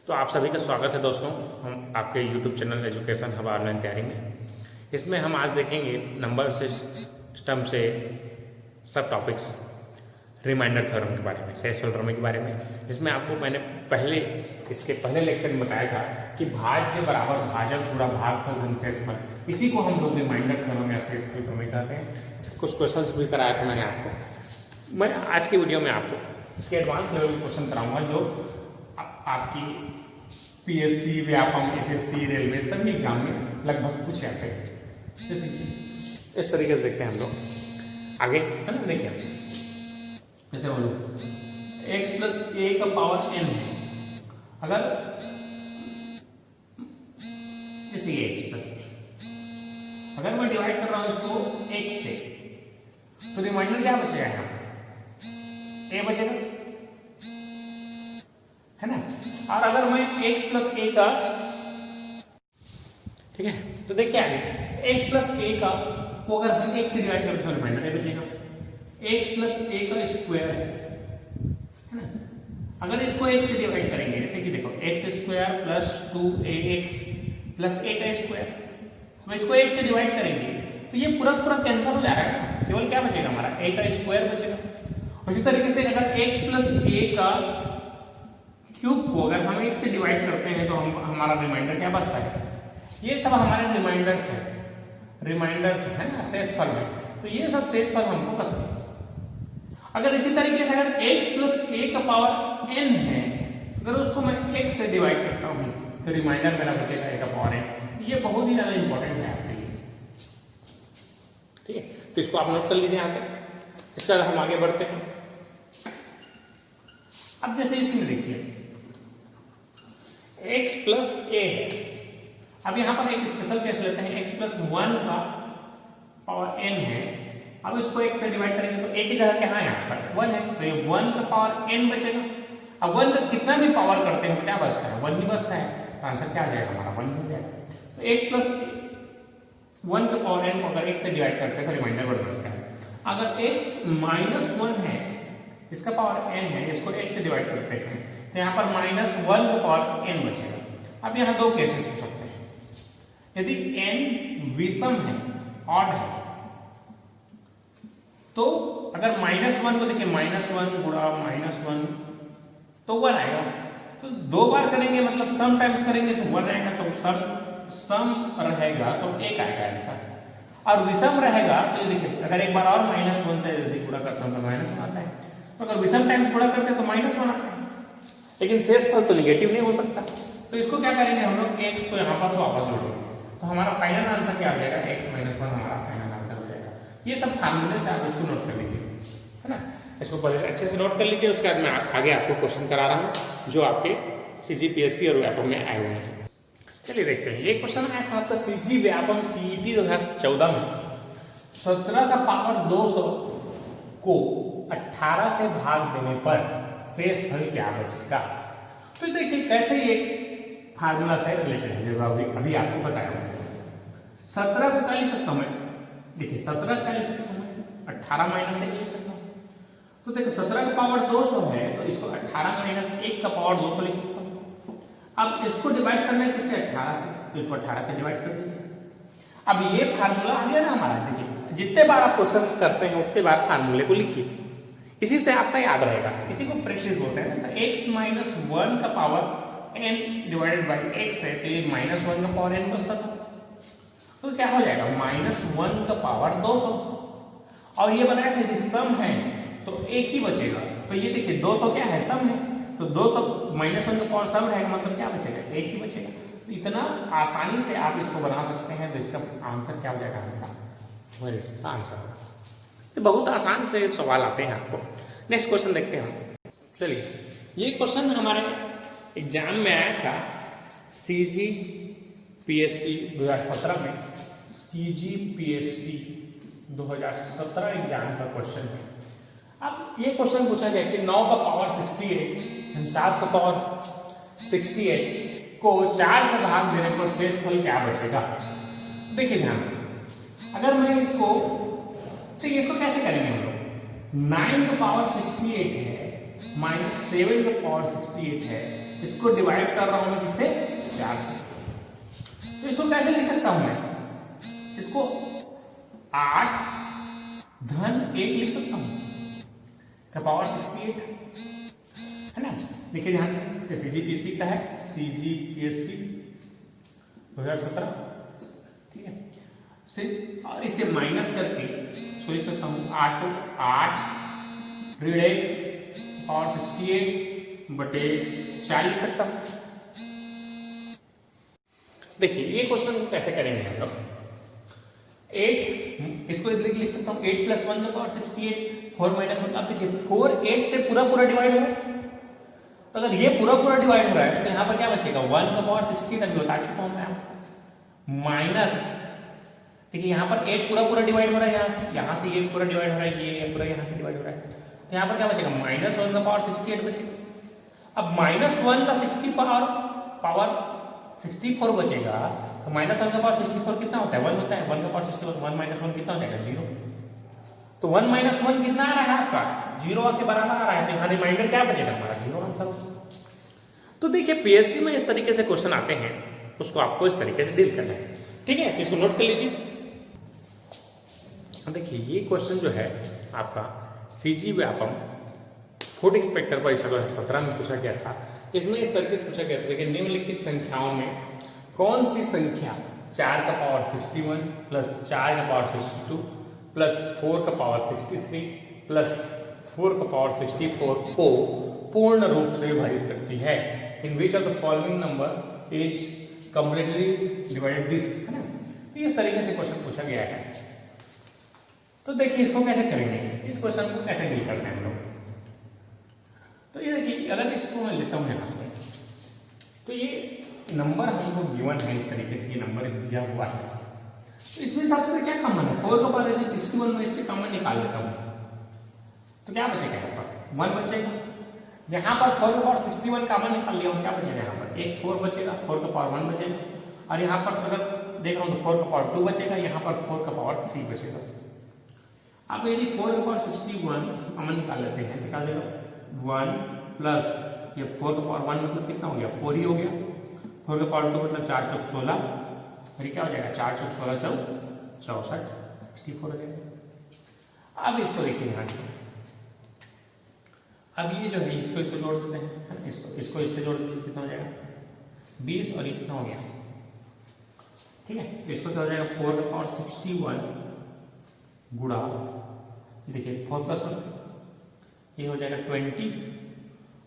तो आप सभी का स्वागत है दोस्तों, हम आपके YouTube channel education hub online तैयारी में। इसमें हम आज देखेंगे नंबर सिस्टम से सब टॉपिक्स रिमाइंडर थ्योरम के बारे में, शेषफल प्रमेय के बारे में। इसमें आपको मैंने इसके पहले लेक्चर में बताया था कि भाज्य बराबर भाजक गुणा भागफल धन शेषफल, इसी को हम लोग रिमाइंडर थ्योरम या शेषफल प्रमेय कहते हैं। इसके कुछ क्वेश्चंस भी कराया था मैंने आपको। मैं आज की वीडियो में आपको इसके एडवांस लेवल के क्वेश्चन कराऊंगा जो आपकी पीएससी, व्यापम, एसएससी, रेलवे सभी एग्जाम में लगभग पूछे जाते हैं। जैसे इस तरीके से देखते हैं हम लोग आगे, है ना। देखिए जैसे बोलो x प्लस ए का पावर n है, अगर जैसे x प्लस ए, अगर मैं डिवाइड कर रहा हूं इसको x से, तो रिमाइंडर क्या बचेगा? यहाँ a बचेगा, है ना। और अगर मैं x प्लस ए का, ठीक है, तो देखिए आगे x प्लस ए का को अगर हम x से डिवाइड करते हैं रिमाइंडर ए बचेगा। x प्लस ए का स्क्वायर है ना। अगर इसको x से डिवाइड करेंगे, जैसे कि देखो x square plus 2ax plus a का स्क्वायर, हम इसको x से डिवाइड करेंगे तो ये पूरा कैंसिल हो जाएगा ना, केवल क्या बचेगा हमारा a का स्क्वायर बचेगा। उसी तरीके से अगर x प्लस ए का क्यूब को अगर हम x से डिवाइड करते हैं तो हमारा रिमाइंडर क्या बचता है? ये सब हमारे रिमाइंडर्स है ना शेषफल में। तो ये सब शेषफल हमको कसते हैं। अगर इसी तरीके से अगर x प्लस ए का पावर n है, अगर उसको मैं x से डिवाइड करता हूं तो रिमाइंडर मेरा बचेगा a का पावर n। ये बहुत ही ज्यादा इंपॉर्टेंट है आपके लिए, ठीक है। तो इसको आप नोट कर लीजिए यहाँ पे। इसका हम आगे बढ़ते हैं। अब जैसे इसमें देखिए x प्लस ए है, अब यहाँ पर एक स्पेशल केस लेते हैं, x प्लस 1 का पावर n है। अब इसको x से डिवाइड करेंगे तो a की जगह क्या है? यहाँ पर 1 है, तो ये 1 का पावर n बचेगा। अब 1 का कितना भी पावर करते हैं तो क्या बचता है? 1 ही बचता है। तो आंसर क्या आ जाएगा हमारा? 1 हो जाएगा। तो x प्लस 1 का पावर n को अगर x से डिवाइड करते हैं तो रिमाइंडर बढ़ बचता है। अगर x माइनस 1 है, इसका पावर n है, इसको x से डिवाइड करते हैं तो यहाँ पर माइनस 1 का पावर n बचेगा। अब यहाँ दो केसेस हो सकते हैं। यदि n विषम है, ऑड है, तो अगर माइनस 1 को देखिए, माइनस 1 गुणा माइनस 1 तो 1 आएगा। तो दो बार करेंगे मतलब सम टाइम्स करेंगे तो 1 आएगा, तो सम रहेगा तो 1 आएगा आंसर। और विषम रहेगा तो ये देखिए, अगर एक बार और माइनस 1 से यदि गुणा करता हूं तो माइनस 1 आता है। तो अगर विषम टाइम्स गुणा करते हैं तो माइनस 1 आता है, लेकिन शेषफल तो निगेटिव नहीं हो सकता। तो इसको क्या करेंगे हम लोग, x को यहाँ पर वापस जोड़ेंगे तो हमारा फाइनल आंसर क्या आ जाएगा? x माइनस 1 हमारा फाइनल आंसर हो जाएगा। ये सब फार्मूले से आप इसको नोट कर लीजिए, है ना। इसको पहले अच्छे से नोट कर लीजिए। उसके बाद मैं आगे आपको क्वेश्चन करा रहा हूँ जो आपके सीजी, पीएससी और व्यापम में आए हुए हैं। चलिए देखते हैं। ये क्वेश्चन आया था आपका सीजी व्यापम टीईटी 2014 में। 17 का पावर 200 को 18 से भाग देने पर शेषफल क्या बचेगा? तो देखिए कैसे ये फार्मूला से रिलेटेड है जो अभी आपको बताया। 17 को क्या लिख सकता हूं मैं? देखिए 17 क्या लिख सकता हूं मैं? 18 माइनस 1 लिख सकता हूं। तो देखो 17 का पावर 200 है तो इसको 18 माइनस 1 का पावर 200 लिख सकता हूं। अब इसको डिवाइड करना है किससे? 18 से, तो इसको 18 से डिवाइड कर दीजिए। अब ये फार्मूला आ गया ना हमारा। देखिए जितने बार आप क्वेश्चन करते हैं उतने बार फार्मूले को लिखिए, इसी से आपका याद रहेगा। इसी को प्रैक्टिस बोलते हैं ना। x माइनस 1 का power n divided by x है, तो ये माइनस 1 का पावर n बचता था। तो क्या हो जाएगा? माइनस 1 का पावर 200। और ये बताया था कि सम है तो एक ही बचेगा। तो ये देखिए 200 क्या है? सम है, तो 200 माइनस 1 का पावर सम रहेगा, मतलब क्या बचेगा? एक ही बचेगा। तो इतना आसानी से आप इसको बना सकते हैं। तो इसका आंसर क्या हो जाएगा? वही इसका आंसर होगा। ये बहुत आसान से सवाल आते हैं आपको। नेक्स्ट क्वेश्चन देखते हैं हम। चलिए ये क्वेश्चन हमारे एग्जाम में आया था सीजी पीएससी 2017 में। सीजी पीएससी 2017 एग्जाम का क्वेश्चन है। अब ये क्वेश्चन पूछा गया कि 9 का पावर 68, 7 का पावर 68 को 4 से भाग देने पर शेषफल क्या बचेगा? देखिए ध्यान से, अगर मैं इसको, तो इसको कैसे करेंगे हम लोग? 9 का पावर 68 है माइनस 7 का पावर 68 है, इसको डिवाइड कर रहा हूं मैं किससे, 4 से। तो इसको कैसे लिख सकता हूं मैं, इसको 8 धन 1 लिख सकता हूं का पावर 68, है ना। देखिए ध्यान से, CGPSC का है, CGPSC 2017, ठीक है। सिर्फ और इसे माइनस करके इसको लिख सकता हूँ 8 ऋण 1 पावर 68 बटे 4 लिख सकता हूँ। देखिए ये क्वेश्चन को कैसे करेंगे हम लोग, 8 इसको लिख सकता हूँ 8 + 1 पावर 68, 4 - 1। अब देखिए 4 8 से पूरा पूरा डिवाइड हो रहा है, तो अगर ये पूरा पूरा डिवाइड हो रहा है तो यहाँ पर क्या बचेगा, 1 का पावर 68 अभी बता चुका हूँ मैं, माइनस देखिए यहाँ पर 8 पूरा पूरा डिवाइड हो रहा है, यहाँ से ये पूरा डिवाइड हो रहा है, ये पूरा यहाँ से डिवाइड हो रहा है, तो यहाँ पर क्या बचेगा, -1 का पावर 68 बचेगा। अब -1 का 60 पावर 64 बचेगा, तो -1 का पावर 64 कितना होता है, 1 होता है, 1 का पावर 64, 1 - 1 कितना हो जाएगा, 0। तो 1 - 1 कितना आ रहा है आपका, 0 के बराबर आ रहा है, तो यहाँ रिमाइंडर क्या बचेगा हमारा, 0 आंसर। तो देखिए पीएससी में इस तरीके से क्वेश्चन आते हैं, उसको आपको इस तरीके से डील करना है, ठीक है। तो इसको नोट कर लीजिए। देखिए ये क्वेश्चन जो है आपका सीजी व्यापम फूड इंस्पेक्टर परीक्षा 2017 में पूछा गया था। इसमें इस तरीके से पूछा गया था, देखिए निम्नलिखित संख्याओं में कौन सी संख्या 4 का पावर 61 प्लस 4 का पावर 62 प्लस 4 का पावर 63 प्लस 4 का पावर 64 को पूर्ण रूप से विभाजित करती है, in which of the following number is completely divided this, है ना। इस तरीके से क्वेश्चन पूछा गया है। तो देखिए इसको कैसे करेंगे, इस क्वेश्चन को कैसे डील करते हैं हम लोग। तो ये देखिए अगर इसको मैं लेता हूँ यहाँ से, तो ये नंबर हमको गिवन है इस तरीके से, ये नंबर दिया हुआ है, तो इसमें सबसे क्या कॉमन है, 4 का पावर यदि 61 में इससे कॉमन निकाल लेता हूँ तो क्या बचेगा, यहाँ पर 1 बचेगा। यहाँ पर 4 का पावर 61 कॉमन निकाल लिया हूँ, क्या बचेगा, यहाँ पर एक 4 बचेगा, 4 का पावर 1 बचेगा, और यहाँ पर अगर देख रहा हूँ तो 4 का पावर 2 बचेगा, यहाँ पर 4 का पावर 3 बचेगा। अब यदि 4 का पावर 61 इसको कॉमन निकाल लेते हैं, निकाल देगा 1 प्लस ये 4 का पावर 1 मतलब कितना हो गया, 4 ही हो गया, 4 का पावर 2 मतलब 4 चौक 16, और ये क्या हो जाएगा, 4 चौक 16 चौक 64, 64 हो जाएगा। अब इसको देखिए ध्यान से, अब ये जो है इसको जोड़ देते हैं, इसको इससे जोड़ देते हैं, कितना हो जाएगा 20, और ये कितना हो गया, ठीक है। तो इसको क्या हो जाएगा, 4 का पावर 61 गुणा, देखिए 4 + 1 ये हो जाएगा 20,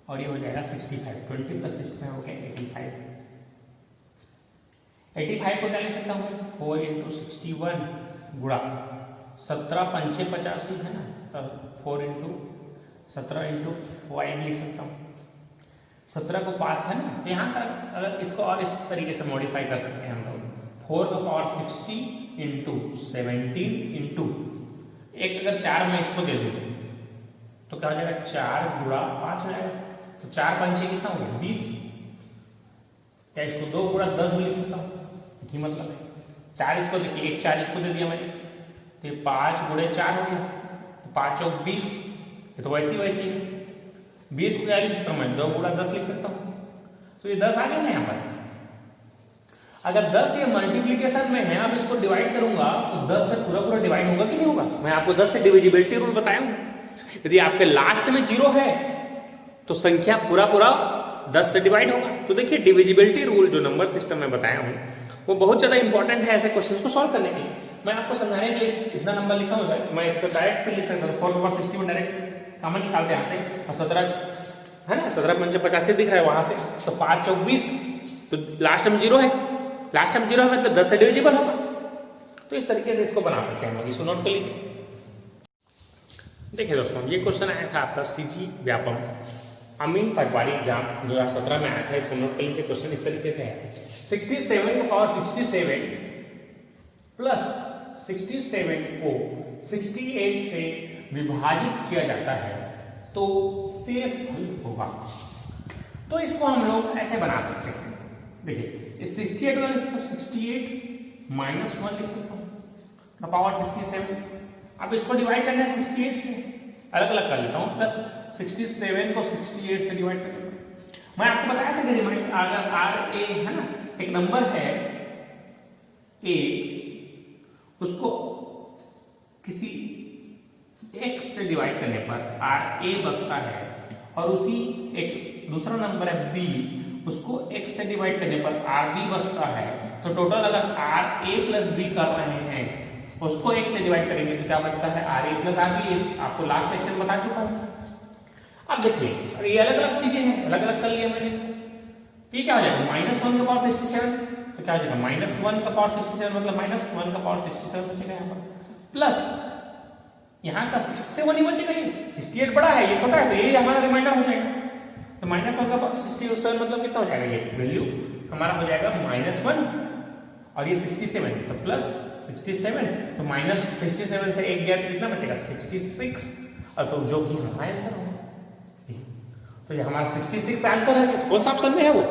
और ये हो जाएगा 65, 20 + 65 हो गया 85। 85 को क्या लिख सकता हूँ, 4 × 61 गुणा 17 × 5 = 85 है ना, तो 4 × 17 × 5 लिख सकता हूँ, 17 को 5 है ना। तो यहाँ तक अगर इसको और इस तरीके से मॉडिफाई कर सकते हैं हम लोग, 4 का पावर 60 × 17 × एक अगर 4 में इसको दे दूँ तो क्या हो जाएगा, 4 गुणा 5 हो जाएगा, तो 4 × 5 कितना हो गया 20, क्या इसको 2 गुणा 10 भी लिख सकता हूँ, कि मतलब 4 इसको देखिए, एक 4 इसको दे दिया मैंने, तो 5 × 4 हो गया, तो 5 चौक 20, ये तो वैसी है 20 को क्या लिख सकता हूँ मैं, 2 गुणा 10 लिख सकता हूँ, तो ये 10 आ गया ना यहाँ पर। अगर 10 ये मल्टीप्लिकेशन में है, अब इसको डिवाइड करूंगा तो 10 से पूरा पूरा डिवाइड होगा कि नहीं होगा, मैं आपको 10 से डिविजिबिलिटी रूल बताया हूं, यदि आपके लास्ट में 0 है तो संख्या पूरा पूरा 10 से डिवाइड होगा। तो देखिए डिविजिबिलिटी रूल जो नंबर सिस्टम में बताया हूं वो बहुत ज्यादा इंपॉर्टेंट है ऐसे क्वेश्चन को सॉल्व करने के लिए। मैं आपको समझाने के लिए इतना नंबर लिखा हुआ है, मैं इसको डायरेक्ट लिख सकता हूँ, 4 का पावर 61 डायरेक्ट कॉमन निकालते हैं यहाँ से, और 17 है ना, 17 × 5 = 85 दिख रहा है वहां से, तो 5 चौक 20, तो लास्ट में 0 है, लास्ट में 0 है मतलब 10 से डिविजिबल होगा। तो इस तरीके से इसको बना सकते हैं हम लोग, इसको नोट कर लीजिए। देखिए दोस्तों ये क्वेश्चन आया था आपका सीजी व्यापम अमीन पटवारी एग्जाम 2017 में आया था, इसको नोट कर लीजिए। क्वेश्चन इस तरीके से है, 67 का पावर 67 प्लस 67 को 68 से विभाजित किया जाता है तो शेष फल होगा। तो इसको हम लोग ऐसे बना सकते हैं, देखिए इस 68 वाले इसको 68 - 1 लिख सकता हूँ का पावर 67। अब इसको डिवाइड करना है 68 से, अलग अलग कर लेता हूँ, प्लस 67 को 68 से डिवाइड कर लेता हूँ। मैं आपको बताया था कि रिमाइंडर अगर आर ए है ना, एक नंबर है ए, उसको किसी एक्स से डिवाइड करने पर आर ए बचता है, और उसी एक दूसरा नंबर है बी, उसको एक्स से डिवाइड करने पर आर बी बचता है। तो टोटल अगर आर ए प्लस बी कर रहे हैं, उसको एक्स से डिवाइड करेंगे तो क्या बचता है, R A plus R B. आपको लास्ट लेक्चर में बता चुका हूँ। अब देखिए, ये अलग अलग चीजें हैं, अलग अलग कर लिया मैंने इसको। ये क्या हो जाएगा, -1 का पावर 67, तो क्या हो जाएगा -1 का पावर 67, मतलब -1 का पावर 67 बचेगा यहाँ पर, प्लस यहाँ का 67 ही बचेगा। ये 68 बड़ा है, ये छोटा है, तो ये हमारा रिमाइंडर हो जाएगा। तो -1 का पावर 67 मतलब कितना हो जाएगा, ये वैल्यू हमारा हो जाएगा -1, और ये 67 तो प्लस 67, तो -67 से एक गया तो कितना बचेगा 66, और तो जो कि हमारा आंसर होगा। तो ये हमारा 66 आंसर है। कौन सा ऑप्शन में है वो,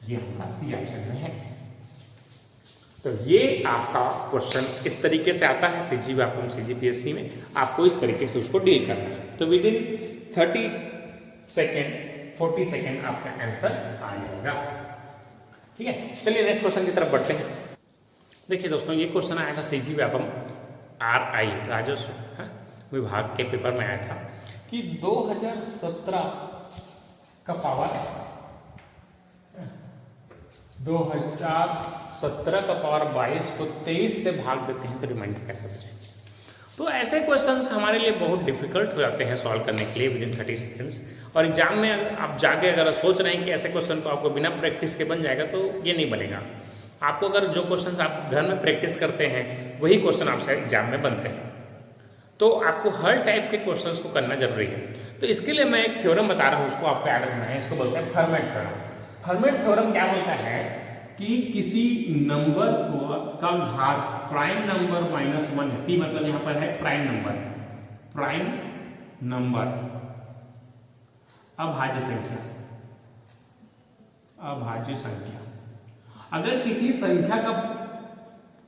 ये हमारा सी ऑप्शन में है। तो ये आपका क्वेश्चन इस तरीके से आता है CGPSC में, आपको इस तरीके से उसको डील करना है। तो विद इन 30 सेकेंड 40 सेकेंड आपका आंसर आ जाएगा। ठीक है, चलिए नेक्स्ट क्वेश्चन की तरफ बढ़ते हैं। देखिए दोस्तों, ये क्वेश्चन आया था CG व्यापम RI राजस्व विभाग के पेपर में आया था कि 2017 का पावर 22 को 23 से भाग देते हैं तो रिमाइंडर कैसे बचेगा। तो ऐसे क्वेश्चंस हमारे लिए बहुत डिफिकल्ट हो जाते हैं सॉल्व करने के लिए विद इन 30 सेकेंड्स। और एग्जाम में आप जाके अगर सोच रहे हैं कि ऐसे क्वेश्चन को आपको बिना प्रैक्टिस के बन जाएगा, तो ये नहीं बनेगा। आपको अगर जो क्वेश्चंस आप घर में प्रैक्टिस करते हैं वही क्वेश्चन आपसे एग्जाम में बनते हैं। तो आपको हर टाइप के क्वेश्चंस को करना जरूरी है। तो इसके लिए मैं एक थ्योरम बता रहा हूँ, उसको आपको याद रखना है। इसको बोलते हैं फर्मेट थ्योरम। फर्मेट थ्योरम क्या बोलता है कि किसी नंबर का घात प्राइम नंबर -1 है, p मतलब यहाँ पर है प्राइम नंबर अभाज्य संख्या। अगर किसी संख्या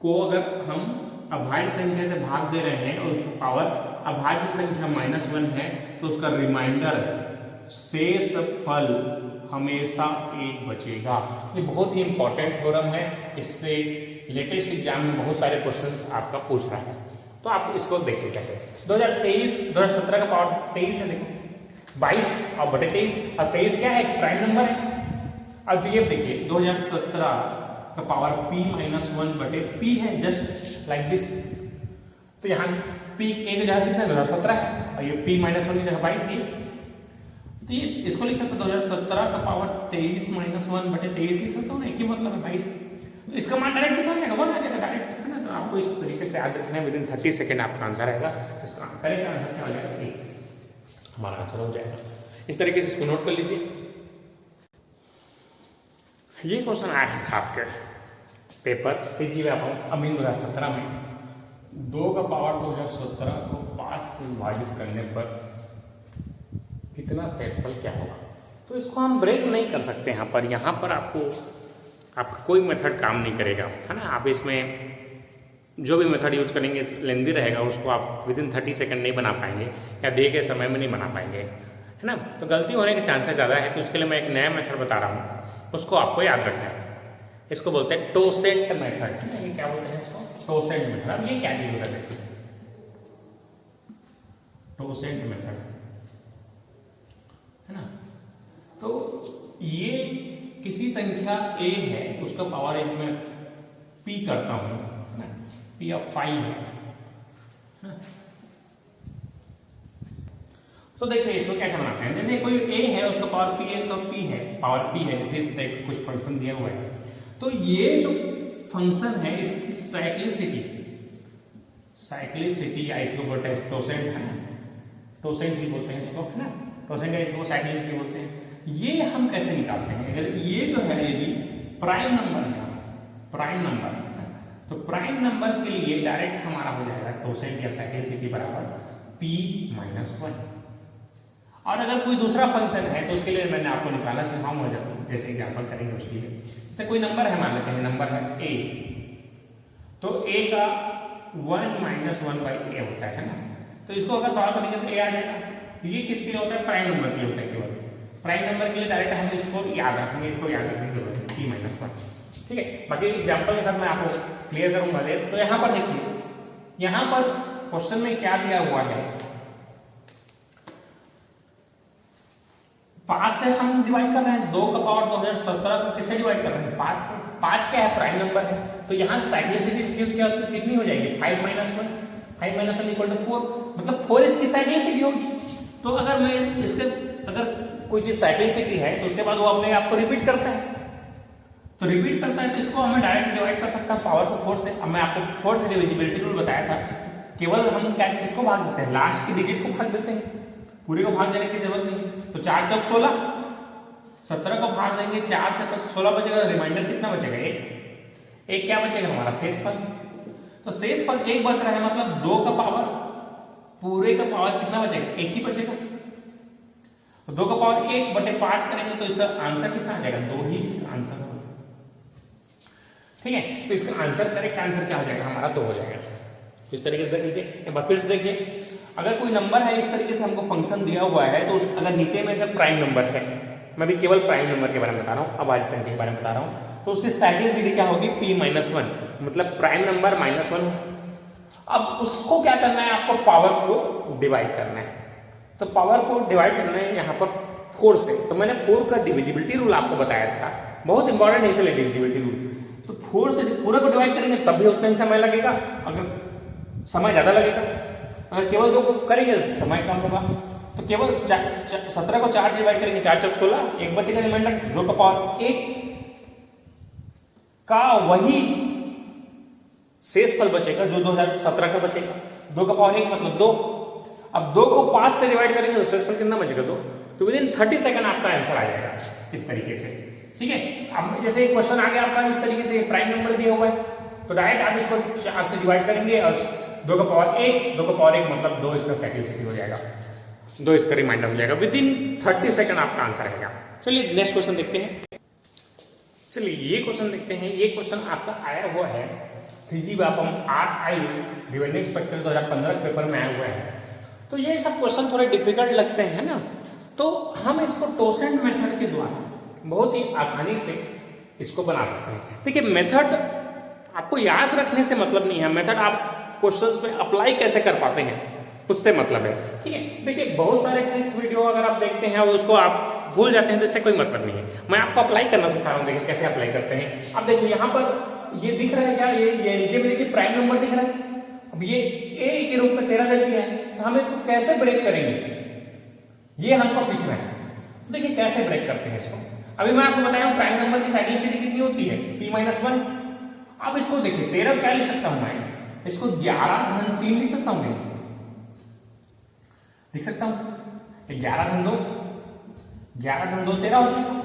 को अगर हम अभाज्य संख्या से भाग दे रहे हैं और उसकी पावर अभाज्य संख्या -1 है, तो उसका रिमाइंडर शेष फल हमेशा 1 बचेगा। ये बहुत ही इंपॉर्टेंट थ्योरम है, इससे लेटेस्ट एग्जाम में बहुत सारे क्वेश्चंस आपका पूछ रहा है। तो आप इसको देखिए कैसे। 2017 का पावर 23 है, देखो 22 और बटे 23, और 23 क्या है, प्राइम नंबर है। अब ये देखिए 2017 का पावर p-1 बटे p है, जस्ट लाइक दिस। तो यहाँ p एक जगह कितना 2017 है, और ये p-1 की जगह 22 है। तो ये इसको लिख सकते 2017 का पावर 23-1 बटे 23 लिख सकता हूँ, एक ही मतलब है 22। तो इसका मान डायरेक्ट कितना हो जाएगा, 1 आ जाएगा डायरेक्ट, है ना। तो आपको इस तरीके से याद रखना है, विद इन 30 सेकेंड आपका आंसर आएगा। इसका करेक्ट आंसर क्या हो जाएगा, एक हमारा आंसर हो जाएगा। इस तरीके से इसको नोट कर लीजिए। ये क्वेश्चन आया था आपके पेपर CG व्यापम अमीन 2017 में। 2 का पावर 2017 को 5 से विभाजित करने पर कितना शेषफल क्या होगा। तो इसको हम ब्रेक नहीं कर सकते यहाँ पर आपका कोई मेथड काम नहीं करेगा, है ना। आप इसमें जो भी मेथड यूज करेंगे लेंदी रहेगा, उसको आप विद इन 30 सेकेंड नहीं बना पाएंगे, या दिए गए समय में नहीं बना पाएंगे, है ना। तो गलती होने के चांसेस ज़्यादा है। तो उसके लिए मैं एक नया मेथड बता रहा हूँ, उसको आपको याद रखना है। इसको बोलते हैं टोसेंट मेथड। ये क्या बोलते हैं इसको, टोसेंट मेथड। अब ये क्या चीज होता है, देखिए टोसेंट मेथड, है ना। तो ये किसी संख्या a है, उसका पावर एक मैं p करता हूं, है ना, p ऑफ 5 है ना। तो देखिए इसको कैसे बनाते हैं। जैसे कोई a है, उसका पावर px और p है, पावर p है, जैसे इस टाइप कुछ फंक्शन दिया हुआ है। तो ये जो फंक्शन है इसकी साइक्लिसिटी या इसको बोलते हैं टोसेंट, है ना, टोसेंट ही बोलते हैं इसको, है ना, टोसेंट या इसको साइक्लिसिटी बोलते हैं। ये हम कैसे निकालते हैं, अगर ये जो है यदि प्राइम नंबर है, प्राइम नंबर, तो प्राइम नंबर के लिए डायरेक्ट हमारा हो जाएगा टोसेंट या साइक्लिसिटी बराबर p-1। और अगर कोई दूसरा फंक्शन है तो उसके लिए मैंने आपको निकाला सिखाऊंगा, जब जैसे एग्जाम्पल करेंगे उसके लिए। जैसे कोई नंबर है, मान लेते हैं नंबर है a, तो a का 1 - 1/a होता है ना। तो इसको अगर सॉल्व करेंगे तो a आ जाएगा। ये किसके लिए होता है, प्राइम नंबर के लिए होता है केवल। प्राइम नंबर के लिए डायरेक्ट हम इसको याद रखेंगे, इसको याद रखने की जरूरत है p माइनस वन, ठीक है। बाकी एग्जाम्पल के साथ मैं आपको क्लियर करूंगा। तो यहाँ पर देखिए, यहाँ पर क्वेश्चन में क्या दिया हुआ है, 5 से हम डिवाइड कर रहे हैं, 2 का पावर 2017 को किससे डिवाइड कर रहे हैं, 5 से। 5 क्या है, प्राइम नंबर है, तो यहाँ से साइक्लिसिटी क्या कितनी हो जाएगी, 5 minus one, 5 minus one equal to 4, मतलब 4 इसकी साइक्लिसिटी होगी। तो अगर मैं इसके अगर कोई चीज साइक्लिसिटी है तो उसके बाद वो अपने आप को रिपीट करता है, तो रिपीट करता है तो इसको हमें डायरेक्ट डिवाइड कर सकता है पावर को 4 से। अब मैं आपको 4 से डिविजिबिलिटी रूल बताया था, केवल हम क्या किसको भाग देते हैं, लास्ट की डिजिट को भाग देते हैं, पूरे को भाग देने की जरूरत नहीं। तो 4 चौक 16, 17 को भाग देंगे 4 से तो 16 बचेगा, रिमाइंडर कितना बचेगा, एक क्या बचेगा हमारा शेष पद। तो शेष पद 1 बच रहा है, मतलब 2 का पावर पूरे का पावर कितना बचेगा, 1 ही बचेगा। तो 2 का पावर 1 बटे 5 करेंगे तो इसका आंसर कितना आ जाएगा, 2 ही इसका आंसर होगा, ठीक है। तो इसका आंसर, करेक्ट आंसर क्या हो जाएगा हमारा, 2 हो जाएगा। इस तरीके से देख लीजिए, एक बार फिर से देखिए, अगर कोई नंबर है इस तरीके से हमको फंक्शन दिया हुआ है, तो अगर नीचे में अगर प्राइम नंबर है, मैं भी केवल प्राइम नंबर के बारे में बता रहा हूँ, अभाज्य संख्या के बारे में बता रहा हूँ, तो उसकी साइक्लिसिटी क्या होगी, p माइनस वन, मतलब प्राइम नंबर -1 हो। अब उसको क्या करना है, आपको पावर को डिवाइड करना है। तो पावर को डिवाइड करना है यहाँ पर 4 से। तो मैंने 4 का डिविजिबिलिटी रूल आपको बताया था, बहुत इंपॉर्टेंट है इसलिए डिविजिबिलिटी रूल। तो 4 से पूरे को डिवाइड करेंगे तब भी उतना ही समय लगेगा, अगर समय ज्यादा लगेगा, अगर केवल 2 को करेंगे समय कम होगा। तो केवल 17 को 4 से डिवाइड करेंगे, 4 चौक 16, 1 बचेगा रिमाइंडर, 2 का पावर 1 का वही शेष फल बचेगा जो 2017 का बचेगा, 2 का पावर 1 मतलब 2। अब 2 को 5 से डिवाइड करेंगे तो शेष फल कितना बचेगा, 2। तो विद इन 30 सेकंड आपका आंसर आ जाएगा इस तरीके से, ठीक है। अब जैसे क्वेश्चन आ गया आपका इस तरीके से, प्राइम नंबर दिया हुआ है, तो डायरेक्ट आप इसको 4 से डिवाइड करेंगे और 2 का पावर 1, 2 का पावर 1 मतलब 2 इसका साइक्लिसिटी हो जाएगा, 2 इसका रिमाइंडर हो जाएगा। विद इन 30 सेकंड आपका आंसर आएगा। चलिए नेक्स्ट क्वेश्चन देखते हैं। चलिए ये क्वेश्चन देखते हैं। ये क्वेश्चन आपका आया हुआ है CG Vyapam RI dividing factor 2015 paper में आया हुआ है। तो ये सब क्वेश्चन थोड़े डिफिकल्ट लगते हैं ना, तो हम इसको टोसेंट मेथड के द्वारा बहुत ही आसानी से इसको बना सकते हैं। देखिए मेथड आपको याद रखने से मतलब नहीं है, मेथड आप क्वेश्चंस में अप्लाई कैसे कर पाते हैं उससे मतलब है, ठीक है। देखिए बहुत सारे ट्रिक्स वीडियो अगर आप देखते हैं और उसको आप भूल जाते हैं तो इससे कोई मतलब नहीं है। मैं आपको अप्लाई करना सिखा रहा हूँ, देखिए कैसे अप्लाई करते हैं। अब देखिए यहाँ पर ये दिख रहा है क्या, ये नीचे में देखिए प्राइम नंबर दिख रहा है। अब ये a के रूप में 13 दे दिया है, तो हम इसको कैसे ब्रेक करेंगे ये हमको सीखना है। देखिए कैसे ब्रेक करते हैं इसको। अभी मैं आपको बताया प्राइम नंबर की साइक्लिसिटी कितनी होती है, p माइनस वन। अब इसको देखिए 13 क्या लिख सकता हूं मैं, इसको 11 धन 3 लिख सकता हूं, लिख सकता हूं 11 धन 2, 11 धन 2 13 हो जाएगा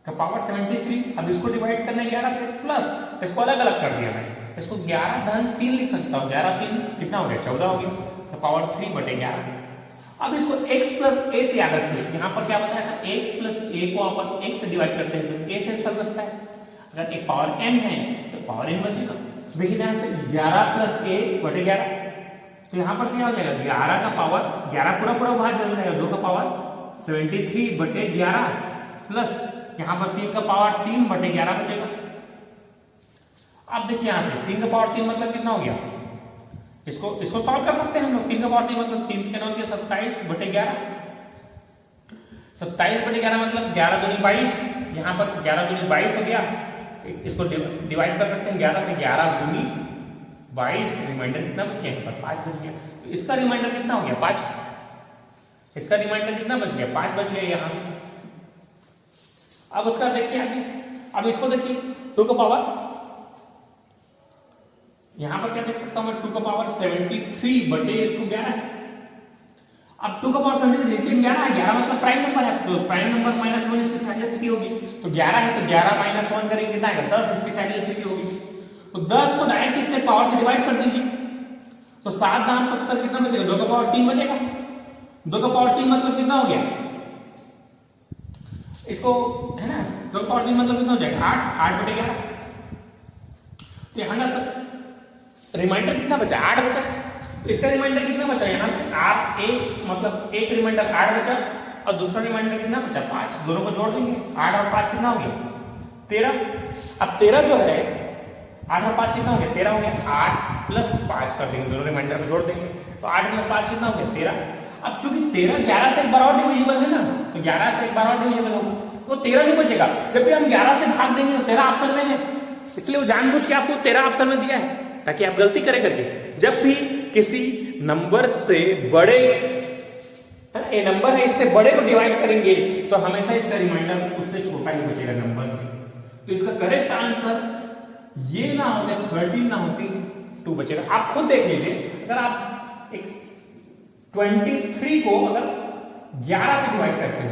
का पावर 73। अब इसको डिवाइड करना है 11 से, प्लस इसको अलग अलग कर दिया मैं, इसको 11 धन 3 लिख सकता हूं, 11 3 कितना हो गया 14 हो गया, तो पावर 3 बटे 11। अब इसको x प्लस a से याद रखिए, यहाँ पर क्या बताया था, x प्लस a को अपन x से डिवाइड करते हैं तो a से फल बचता है। अगर एक पावर n है तो पावर n बचेगा। देखिए ध्यान से 11 प्लस a बटे 11, तो यहाँ पर से क्या हो जाएगा 11 का पावर 11 पूरा पूरा भाग हो जाएगा, 2 का पावर 73 बटे 11 प्लस यहाँ पर 3 का पावर 3 बटे 11 बचेगा। अब देखिए यहाँ से 3 का पावर 3 मतलब कितना हो गया, इसको सॉल्व कर सकते हैं हम लोग। 3 का पावर 3 मतलब 3 के 9 के 27 बटे 11, 27 बटे 11 मतलब 11 दूनी 22, यहाँ पर 11 दूनी 22 हो गया। इसको डिवाइड कर सकते हैं 11 से, 11 दूनी 22, रिमाइंडर कितना बच गया, यहाँ पर 5 बच गया। तो इसका रिमाइंडर कितना हो गया 5, इसका रिमाइंडर कितना बच गया 5 बच गया यहाँ से। अब उसका देखिए आगे, अब इसको देखिए 2 का पावर, यहां पर क्या देख सकता हूं मैं 2 का पावर 73 बटे इसको 11। अब 2 का पावर 73 नीचे 11 है, 11 मतलब प्राइम नंबर है, तो प्राइम नंबर -1 इसकी साइक्लिसिटी होगी। तो 11 है तो 11 माइनस 1 करेंगे कितना आएगा 10 इसकी साइक्लिसिटी होगी। तो 10 को डायरेक्ट इससे पावर से डिवाइड कर दीजिए, तो 7 दाम 70 कितना बचेगा, 2 का पावर 3 बचेगा। 2 का पावर 3 मतलब कितना हो गया, इसको है ना 2 का पावर 3 मतलब कितना हो जाएगा 8 बटे 11। तो यहां का रिमाइंडर कितना बचा 8 बचा। तो इसका रिमाइंडर कितना बचा यहाँ से 8 मतलब एक रिमाइंडर 8 बचा, और दूसरा रिमाइंडर कितना बचा 5, दोनों को जोड़ देंगे 8 और 5 कितना हो गया 13। अब 13 जो है 8 और 5 कितना हो गया 13 हो गया, 8 प्लस 5 कर देंगे, दोनों रिमाइंडर में जोड़ देंगे तो 8 प्लस 5 कितना हो गया 13। अब चूंकि 13 11 से एक बार और डिविजिबल है ना, तो 11 से एक बार और डिविजिबल होगा तो 13 नहीं बचेगा। जब भी हम 11 से भाग देंगे तो 13 ऑप्शन में है, इसलिए वो जानबूझ के आपको 13 ऑप्शन में दिया है ताकि आप गलती करें करके। जब भी किसी नंबर से बड़े ये नंबर है इससे बड़े को डिवाइड करेंगे तो हमेशा इसका रिमाइंडर उससे छोटा ही बचेगा नंबर से। तो इसका करेक्ट आंसर ये ना हो गया 13 ना होती 2 बचेगा। आप खुद देख लीजिए, अगर आप एक 23 को अगर 11 से डिवाइड करते हैं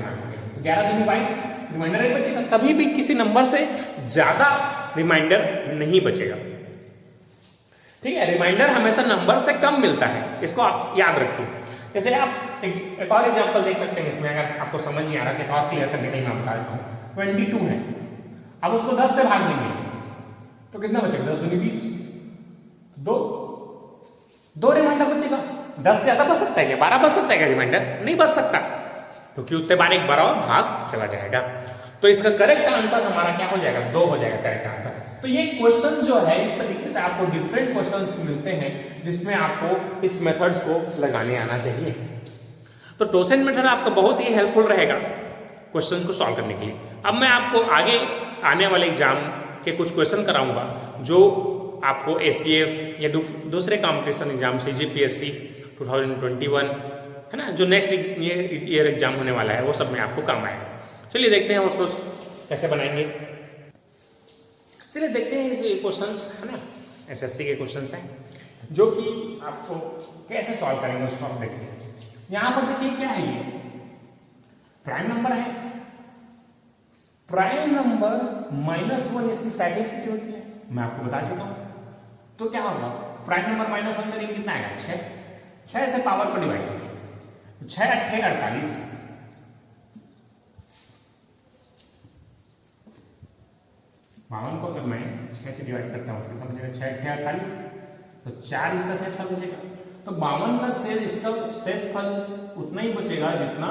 तो 11 दूनी 22 रिमाइंडर एक बचेगा, कभी भी किसी नंबर से ज्यादा रिमाइंडर नहीं बचेगा। ठीक है, रिमाइंडर हमेशा नंबर से कम मिलता है, इसको आप याद रखिए। जैसे आप एक और एग्जांपल देख सकते हैं इसमें, अगर आपको समझ नहीं आ रहा कि और क्लियर करने के लिए मैं बता देता हूँ। 22 है, अब उसको 10 से भाग देंगे तो कितना बचेगा 10 दूनी 20, दो रिमाइंडर बचेगा। 10 से ज्यादा बच सकता है क्या, 12 बच सकता है क्या रिमाइंडर, नहीं बच सकता क्योंकि उतने बार एक बार और भाग चला जाएगा। तो इसका करेक्ट आंसर हमारा क्या हो जाएगा 2 हो जाएगा करेक्ट आंसर। तो ये क्वेश्चन जो है इस तरीके से आपको डिफरेंट क्वेश्चंस मिलते हैं जिसमें आपको इस मेथड्स को लगाने आना चाहिए। तो टोसेंट मेथड आपका बहुत ही हेल्पफुल रहेगा क्वेश्चंस को सॉल्व करने के लिए। अब मैं आपको आगे आने वाले एग्जाम के कुछ क्वेश्चन कराऊंगा जो आपको एसीएफ या दूसरे कॉम्पिटिशन एग्जाम सीजीपीएससी 2021 है ना, जो नेक्स्ट ईयर एग्जाम होने वाला है वो सब में आपको काम आएगा। चलिए देखते हैं उसको कैसे बनाएंगे। चलिए देखते हैं ये क्वेश्चंस है ना, एसएससी के क्वेश्चंस हैं जो कि आपको कैसे सॉल्व करेंगे उसको आप देखिए। यहां पर देखिए क्या है, ये प्राइम नंबर है, प्राइम नंबर -1 इसकी साइक्लिसिटी होती है, मैं आपको बता चुका हूं। तो क्या होगा, प्राइम नंबर -1 करेंगे कितना आएगा 6 से पावर को डिवाइड कीजिए, 6 8 48, 52 को अगर मैं 6 से डिवाइड करता हूँ तो समझेगा 6 8 48, तो 4 इसका शेषफल बचेगा। तो 52 का शेष इसका शेषफल उतना ही बचेगा जितना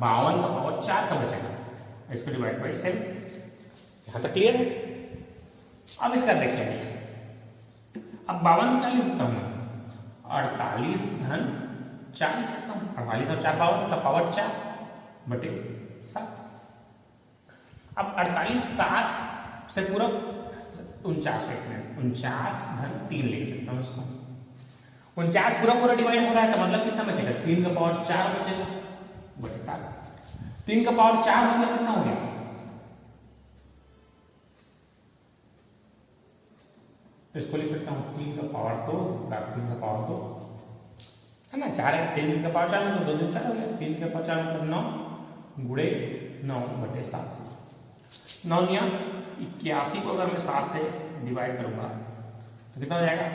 52 का पावर 4 का बचेगा, इसको डिवाइड बाई 7। यहाँ तक क्लियर है। अब इसका देखिए, अब 52 का लिखता हूँ 48 धन 4 लिखता हूँ, 48 और 4 52 का पावर 4 बटे 7। अब 48 7 से पूरा 49 लिखना है, 49 धन 3 लिख सकता हूँ इसको। 49 पूरा डिवाइड हो रहा है तो मतलब कितना बचेगा 3 का पावर 4 बचेगा बटे 7। 3 का पावर 4 मतलब कितना हो गया, तो इसको लिख सकता हूँ 3 का पावर 2 3 का पावर 2 है ना, 4 है 3 का पावर 4 मतलब 2 दिन 4 हो गया, 3 का पावर 4 मतलब 9 गुणे 9 बटे 7। 9 या 81 को अगर मैं 7 से डिवाइड करूंगा तो कितना हो जाएगा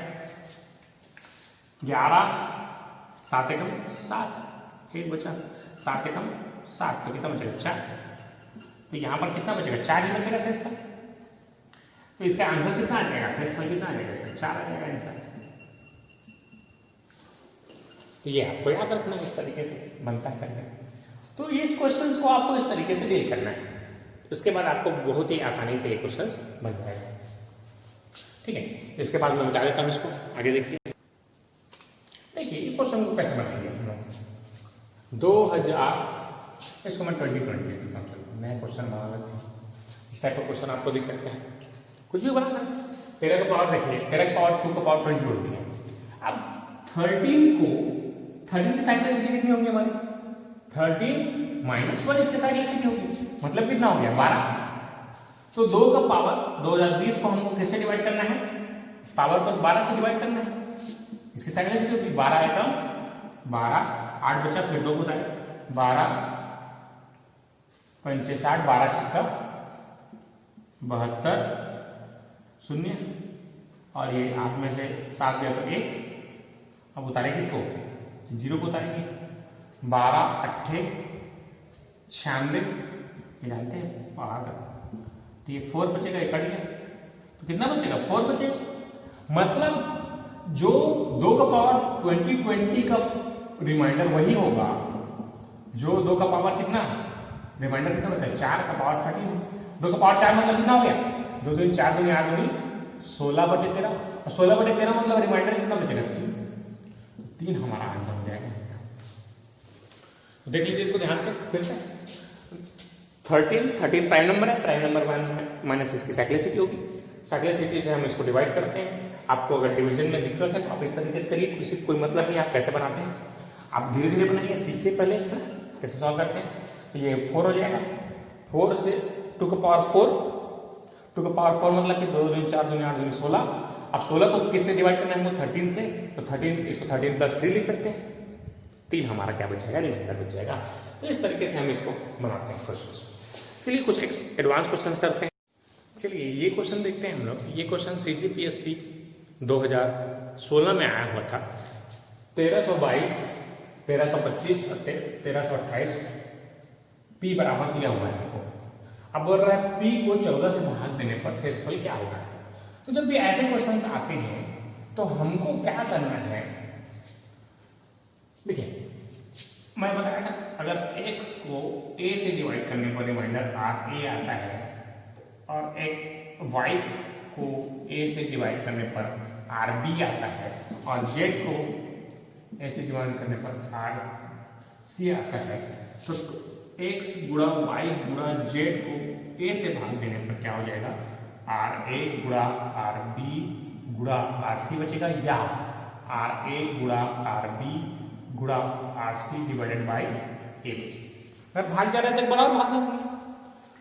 11 7 एकम 7, एक बचा 7 एकम 7, तो कितना बचेगा 4। तो यहाँ पर कितना बचेगा 4 ही बचेगा शेषफल, तो इसका आंसर कितना आ जाएगा, शेषफल कितना आ जाएगा इसका 4 आ जाएगा आंसर। तो ये आपको याद रखना इस तरीके से बनता है करके। तो इस क्वेश्चंस को आपको इस तरीके से डील करना है, उसके बाद आपको बहुत ही आसानी से ये क्वेश्चंस बन जाएगा। ठीक है, इसके बाद मैं बता देता हूँ इसको, आगे देखिए। देखिए ये क्वेश्चन को कैसे बनाएंगे हम लोग 2000, इसको मैं 2020 लिखता हूँ, चलो नया क्वेश्चन बना लेते हैं। इस टाइप का क्वेश्चन आपको दिख सकते हैं, कुछ भी बना सकते हैं। 13 का पावर देखिए, 13 का पावर 2 का पावर 20 होती है। अब 13 की साइक्लिसिटी कितनी होगी हमारी, 13 -1 इसके साइक्लिसिटी होगी, मतलब कितना हो गया 12। तो 2 का पावर 2020 को हमको किससे डिवाइड करना है, इस पावर को 12 से डिवाइड करना है, इसकी साइक्लिसिटी होगी 12 एकम 12, 8 बचा फिर 2 होता है 12 5 60, 12 छक्का 72 0, और ये 8 में से 7 गया तो 1। अब उतारेंगे इसको, 0 को उतारेंगे, 12 8 96, ये जानते हैं 8, तो ये 4 बचेगा, ये कट गया तो कितना बचेगा 4 बचेगा। मतलब जो 2 का पावर 2020 का रिमाइंडर वही होगा जो 2 का पावर कितना, रिमाइंडर कितना बचा, 4 का पावर 13, 2 का पावर 4 मतलब कितना हो गया, 2 दूनी 4 दूनी 8 दूनी 16/13, और 16/13 मतलब रिमाइंडर कितना बचेगा, 3 हमारा आंसर हो जाएगा। देख लीजिए इसको ध्यान से फिर से। 13 प्राइम नंबर है, प्राइम नंबर माइनस इसकी साइक्लिसिटी होगी, साइक्लिसिटी से हम इसको डिवाइड करते हैं। आपको अगर डिवीजन में दिक्कत है तो आप इस तरीके से करिए, किसी कोई मतलब नहीं, आप कैसे बनाते हैं आप धीरे धीरे बनाइए, सीखिए पहले कैसे सॉल्व करते हैं। तो ये 4 हो जाएगा, 4 से 2 का पावर 4, 2 का पावर 4 मतलब कि 2 दूनी 4 दूनी 8 दूनी 16। अब 16 को किससे डिवाइड करना है हमको, 13 से, तो 13 इसको 13 + 3 लिख सकते हैं, 3 हमारा क्या बच जाएगा, रिमाइंडर बच जाएगा। तो इस तरीके से हम इसको बनाते हैं क्वेश्चन। चलिए कुछ एडवांस क्वेश्चन करते हैं। चलिए ये क्वेश्चन देखते हैं हम लोग। ये क्वेश्चन CGPSC 2016 में आया हुआ था। 1322, 1325 और 1328 P बराबर दिया हुआ है हमको। अब बोल रहा है P को 14 से भाग देने पर शेषफल क्या होगा। तो जब भी ऐसे क्वेश्चंस आते हैं तो हमको क्या करना है, देखिए मैं बताया था अगर x को a से डिवाइड करने पर रिमाइंडर RA आता है और एक y को a से डिवाइड करने पर RB आता है और z को a से डिवाइड करने पर RC आता है, तो x गुणा y गुणा z को a से भाग देने पर क्या हो जाएगा, RA गुणा RB गुणा RC बचेगा, या RA गुणा RB गुणा RC डिवाइडेड बाई A। अगर भाग जा रहा है तो बराबर भाग देंगे।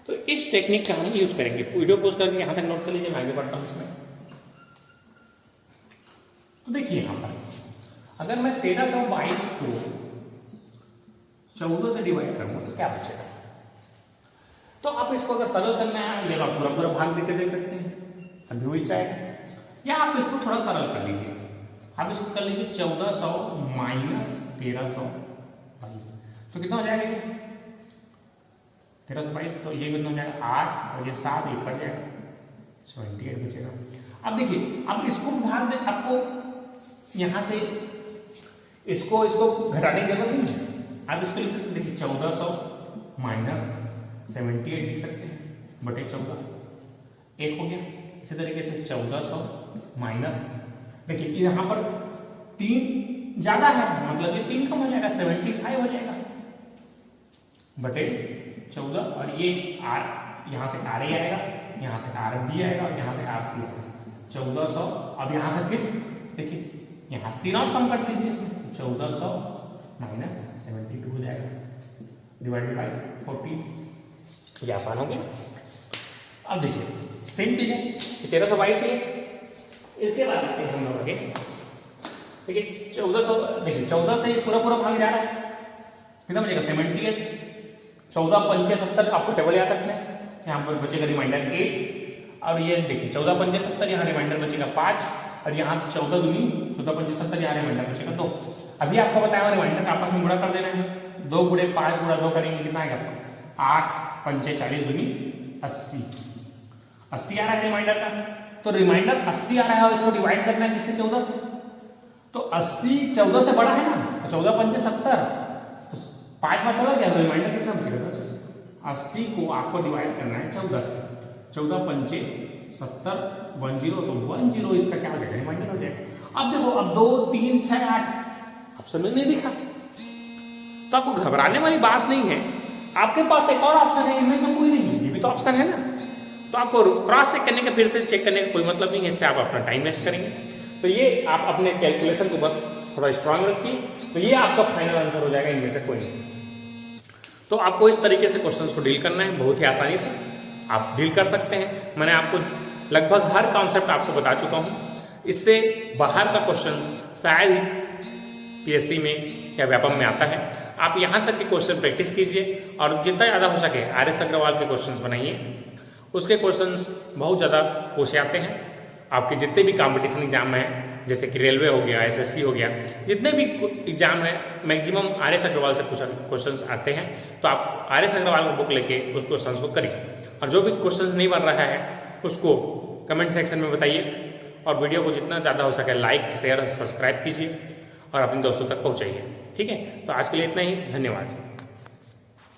तो इस टेक्निक का हम यूज करेंगे। वीडियो पोस्ट करके यहाँ तक नोट कर लीजिए, मैं आगे बढ़ता हूँ इसमें। तो देखिए यहाँ पर अगर मैं 1322 को 14 से डिवाइड करूँगा तो क्या बचेगा। तो आप इसको अगर सरल करना है ये आप पूरा पूरा भाग देके देख सकते हैं, तभी वही चाहेगा, या आप इसको थोड़ा सरल कर लीजिए। आप इसको कर लीजिए 1400 माइनस 1322, तो कितना हो जाएगा ये 1322, तो ये कितना हो जाएगा 8 और ये 7, ये कट जाएगा 28 बचेगा। अब देखिए अब इसको भाग दे, आपको यहाँ से इसको घटाने की जरूरत नहीं है, आप इसको लिख सकते हैं। देखिए 1400 माइनस 78 लिख सकते हैं बटे 14, 1 हो गया। इसी तरीके से 1400 माइनस, देखिए यहाँ पर 3 ज्यादा है मतलब ये 3 कम हो जाएगा, 75 हो जाएगा बटे 14, और ये R यहाँ से RA आएगा, यहाँ से RB आएगा और यहाँ से RC आएगा 1400। अब यहाँ से फिर देखिए यहाँ से 3 और कम कर दीजिए इसमें, 1400 माइनस 72 हो जाएगा डिवाइडेड बाई 14। ये आसान हो गया। अब देखिए सेम चीज है 1322 है, इसके बाद देखते हैं हम लोग आगे। देखिए 1400, देखिए 14 से पूरा पूरा भाग जा रहा है, कितना बचेगा 78, 14 पंचे 70, आपको टेबल याद रखना है। यहाँ पर बचेगा रिमाइंडर 8, और ये देखिए 14 पंचे 70, यहाँ रिमाइंडर बचेगा 5, और यहाँ 14 दूनी 14 पंचे 70, यहाँ रिमाइंडर बचेगा 2। अभी आपको बताया रिमाइंडर का आपस में गुणा कर देना है, 2 गुणे 5 गुणा 2 करेंगे कितना आएगा, 8 पंचे 40 दूनी 80, 80 आ रहा है रिमाइंडर का। तो रिमाइंडर 80 आ रहा है और इसको डिवाइड करना है किससे, 14 से। तो 80 14 से बड़ा है ना, तो 14 पंचे 70, तो 5 में चला गया, तो रिमाइंडर कितना बचेगा 10 बचेगा। 80 को आपको डिवाइड करना है 14 से, 14 पंचे 70 10, तो 10 इसका क्या हो जाएगा, रिमाइंडर हो जाएगा। अब देखो अब 2 3 6 8 ऑप्शन में नहीं दिखा, तो आपको घबराने वाली बात नहीं है, आपके पास एक और ऑप्शन है, इनमें से कोई नहीं है, ये भी तो ऑप्शन है ना। तो आपको क्रॉस चेक करने का, फिर से चेक करने का कोई मतलब नहीं है, इससे आप अपना टाइम वेस्ट करेंगे। तो ये आप अपने कैलकुलेशन को बस थोड़ा स्ट्रांग रखिए, तो ये आपका फाइनल आंसर हो जाएगा, इनमें से कोई नहीं। तो आपको इस तरीके से क्वेश्चंस को डील करना है, बहुत ही आसानी से आप डील कर सकते हैं। मैंने आपको लगभग हर कॉन्सेप्ट आपको बता चुका हूँ, इससे बाहर का क्वेश्चन शायद ही PSC में या व्यापम में आता है। आप यहाँ तक के क्वेश्चन प्रैक्टिस कीजिए और जितना ज़्यादा हो सके RS अग्रवाल के क्वेश्चंस बनाइए, उसके क्वेश्चंस बहुत ज़्यादा पूछे आते हैं। आपके जितने भी कंपटीशन एग्जाम हैं, जैसे कि रेलवे हो गया, SSC हो गया, जितने भी एग्जाम है मैक्सिमम RS अग्रवाल से पूछा क्वेश्चंस आते हैं। तो आप RS अग्रवाल का बुक लेके उस क्वेश्चंस को करिए, और जो भी क्वेश्चंस नहीं बन रहा है उसको कमेंट सेक्शन में बताइए, और वीडियो को जितना ज़्यादा हो सके लाइक शेयर सब्सक्राइब कीजिए और अपने दोस्तों तक पहुँचाइए। ठीक है, तो आज के लिए इतना ही, धन्यवाद।